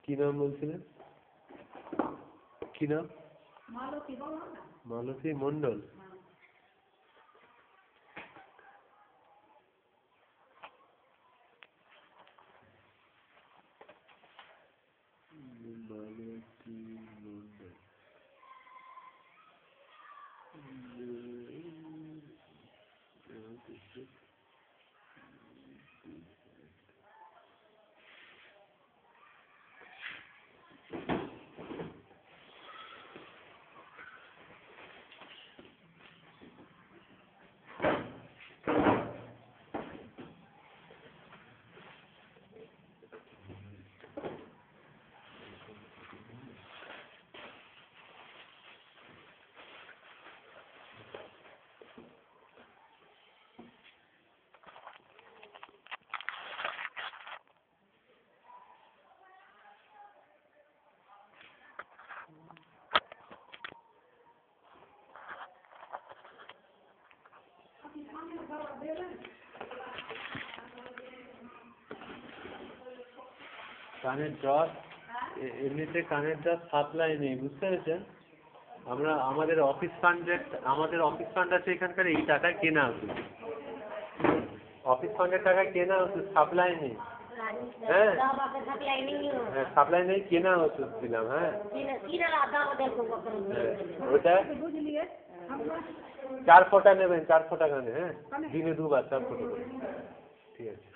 কি নাম বলছিলেন? কি নাম? মালতী মন্ডল। মালতী মন্ডল। কানের ড্রপ এমনিতে কানের ড্রপ সাপ্লাই নেই, বুঝতে পেরেছেন? আমাদের অফিস ফান্ড আছে এখানকার, এই টাকায় কেনা ওষুধ, অফিস ফান্ডের টাকায় কেনা ওষুধ, সাপ্লাই নেই। হ্যাঁ সাপ্লাই নেই, কেনা ওষুধ দিলাম। হ্যাঁ ওটা 4 ফোঁটা নেবেন, 4 ফোঁটা কানে। হ্যাঁ দিনে 2 বার 4 ফোঁটা। ঠিক আছে।